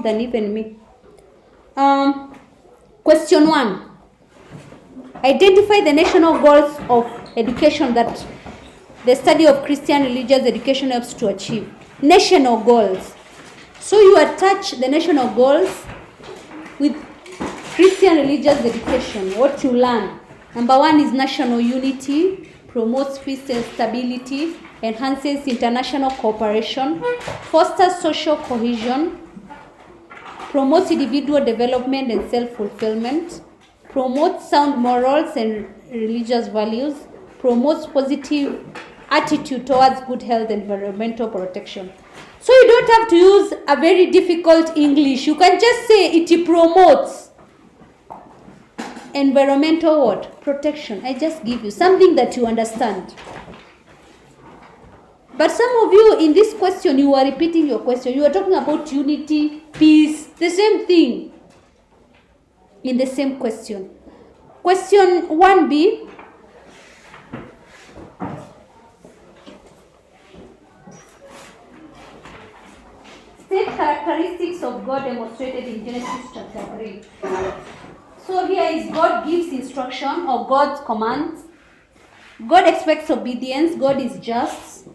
than even me. Question 1. Identify the national goals of education that the study of Christian religious education helps to achieve. National goals. So you attach the national goals with Christian religious education, what you learn. Number 1 is national unity, promotes peace and stability, enhances international cooperation, fosters social cohesion, promotes individual development and self-fulfillment, promotes sound morals and religious values, promotes positive attitude towards good health and environmental protection. So you don't have to use a very difficult English. You can just say it promotes environmental what? Protection. I just give you something that you understand. But some of you in this question, you are repeating your question. You are talking about unity, peace, the same thing in the same question. Question 1b. State characteristics of God demonstrated in Genesis chapter 3. So here is God gives instruction or God's commands. God expects obedience. God is just.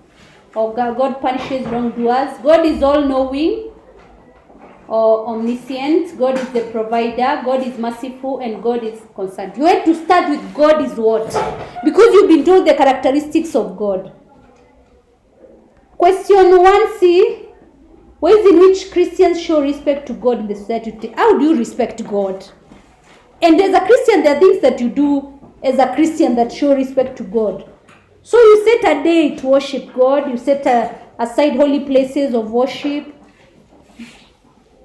Or God punishes wrongdoers. God is all-knowing or omniscient. God is the provider. God is merciful and God is concerned. You have to start with God is what? Because you've been told the characteristics of God. Question 1c. Ways in which Christians show respect to God in the society. How do you respect God? And as a Christian, there are things that you do as a Christian that show respect to God. So you set a day to worship God. You set aside holy places of worship.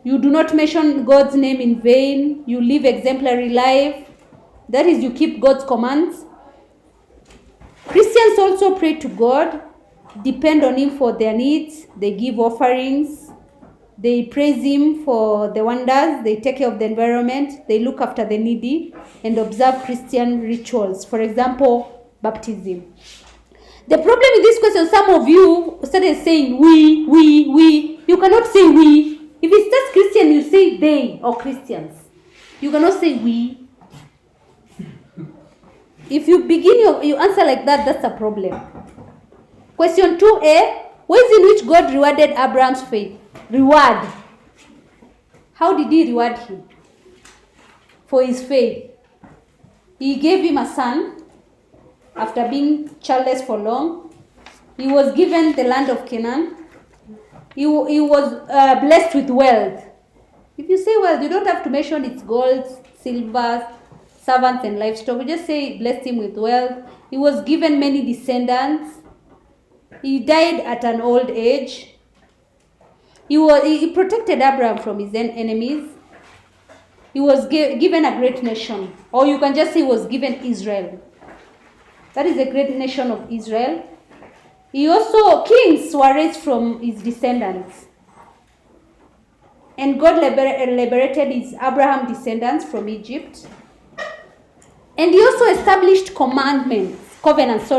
You do not mention God's name in vain. You live exemplary life. That is, you keep God's commands. Christians also pray to God, depend on Him for their needs. They give offerings. They praise Him for the wonders. They take care of the environment. They look after the needy and observe Christian rituals. For example, baptism. The problem with this question, some of you started saying we. You cannot say we. If it's just Christian, you say they or Christians. You cannot say we. If you begin you answer like that, that's a problem. Question 2a. Ways in which God rewarded Abraham's faith. Reward. How did He reward him? For his faith. He gave him a son after being childless for long. He was given the land of Canaan. He was blessed with wealth. If you say wealth, you don't have to mention it's gold, silver, servants and livestock. You just say blessed him with wealth. He was given many descendants. He died at an old age. He protected Abraham from his enemies. He was given a great nation. Or you can just say he was given Israel. That is a great nation of Israel. He also, kings were raised from his descendants. And God liberated his Abraham descendants from Egypt. And he also established covenants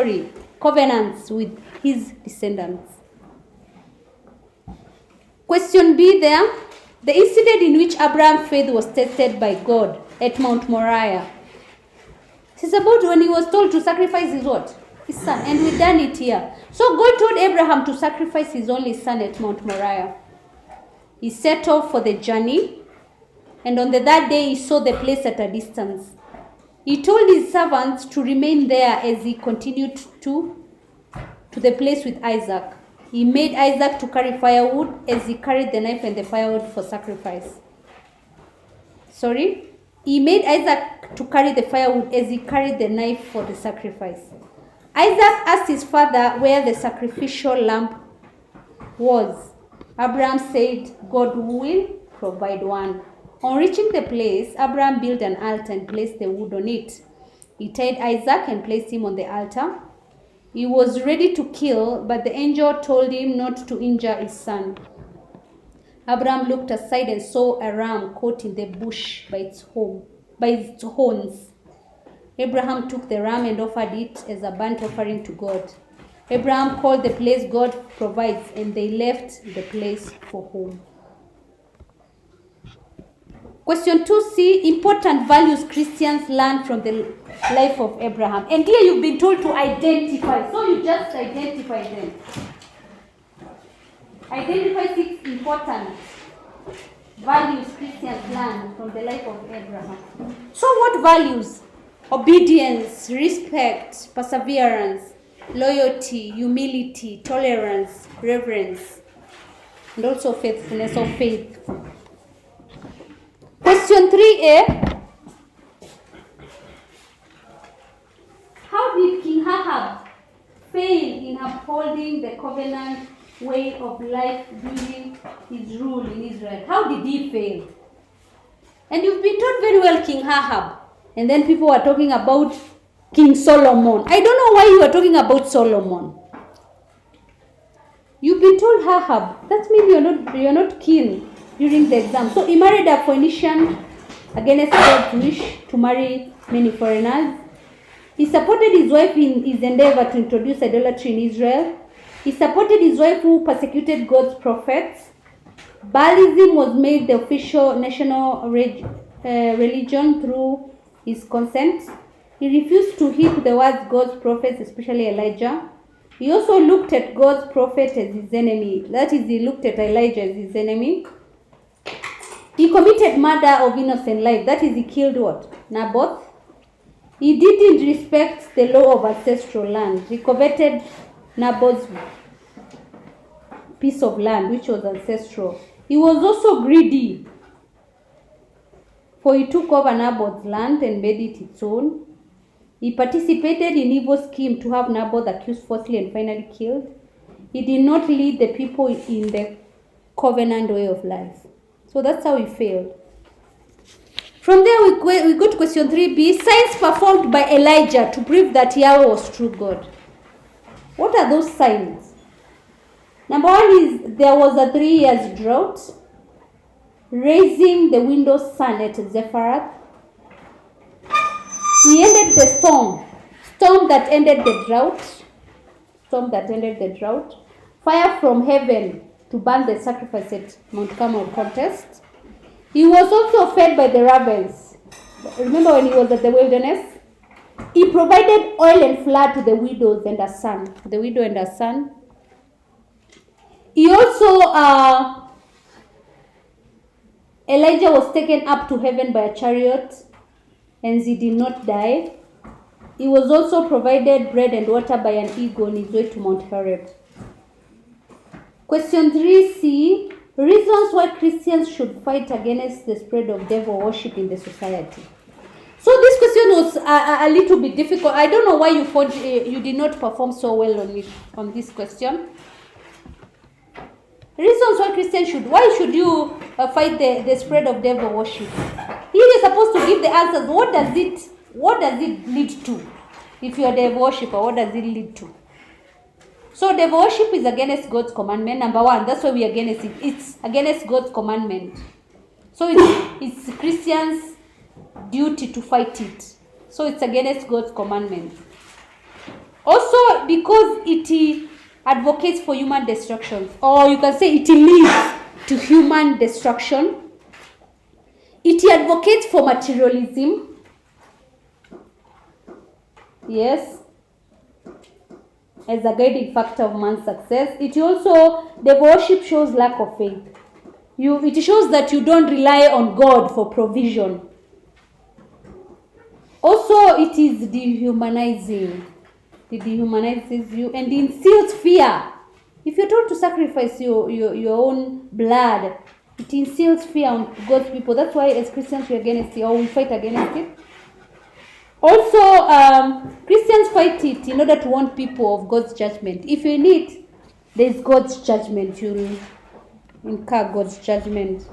with his descendants. Question B there. The incident in which Abraham's faith was tested by God at Mount Moriah. This is about when he was told to sacrifice his what? His son. And we've done it here. So God told Abraham to sacrifice his only son at Mount Moriah. He set off for the journey. And on the third day he saw the place at a distance. He told his servants to remain there as he continued to the place with Isaac. He made Isaac to carry firewood as he carried the knife and the firewood for sacrifice. He made Isaac to carry the firewood as he carried the knife for the sacrifice. Isaac asked his father where the sacrificial lamb was. Abraham said, God will provide one. On reaching the place, Abraham built an altar and placed the wood on it. He tied Isaac and placed him on the altar. He was ready to kill, but the angel told him not to injure his son. Abraham looked aside and saw a ram caught in the bush by its horns. Abraham took the ram and offered it as a burnt offering to God. Abraham called the place God provides, and they left the place for home. Question 2C, important values Christians learn from the life of Abraham. And here you've been told to identify. So you just identify them. Identify 6 important values Christians learn from the life of Abraham. So what values? Obedience, respect, perseverance, loyalty, humility, tolerance, reverence, and also faithfulness or faith. Question 3A. How did King Ahab fail in upholding the covenant way of life during his rule in Israel? How did he fail? And you've been taught very well King Ahab. And then people are talking about King Solomon. I don't know why you are talking about Solomon. You've been told Ahab. That means you're not keen during the exam. So he married a Phoenician against God's wish to marry many foreigners. He supported his wife in his endeavor to introduce idolatry in Israel. He supported his wife who persecuted God's prophets. Baalism was made the official national religion through his consent. He refused to heed the words of God's prophets, especially Elijah. He also looked at God's prophet as his enemy. That is, he looked at Elijah as his enemy. He committed murder of innocent life. That is, he killed what? Naboth. He didn't respect the law of ancestral land. He coveted Naboth's piece of land, which was ancestral. He was also greedy, for he took over Naboth's land and made it its own. He participated in evil scheme to have Naboth accused falsely and finally killed. He did not lead the people in the covenant way of life. So that's how he failed. From there we go to question 3B. Signs performed by Elijah to prove that Yahweh was true God. What are those signs? Number 1 is there was a 3 years drought, raising the widow's son at Zephath. He ended the storm that ended the drought, fire from heaven to burn the sacrifice at Mount Carmel contest. He was also fed by the ravens. Remember when he was at the wilderness? He provided oil and flour to the widow and her son. He also, Elijah was taken up to heaven by a chariot, and he did not die. He was also provided bread and water by an eagle on his way to Mount Horeb. Question 3C. Reasons why Christians should fight against the spread of devil worship in the society. So this question was a little bit difficult. I don't know why you did not perform so well on this question. Reasons why should you fight the spread of devil worship? Here you're supposed to give the answers. What does it lead to? If you are devil worshiper, what does it lead to? So devil worship is against God's commandment. Number 1, that's why we are against it. It's against God's commandment. So it's Christians' duty to fight it. So it's against God's commandment. Also because it advocates for human destruction, or you can say it leads to human destruction. It advocates for materialism. Yes, as a guiding factor of man's success. It also, the worship shows lack of faith. It shows that you don't rely on God for provision. Also, it is dehumanizing. It dehumanizes you and instills fear. If you're told to sacrifice your own blood, it instills fear on God's people. That's why as Christians we are against it, or we fight against it. Also, Christians fight it in order to warn people of God's judgment. If you need, there is God's judgment. You'll incur God's judgment.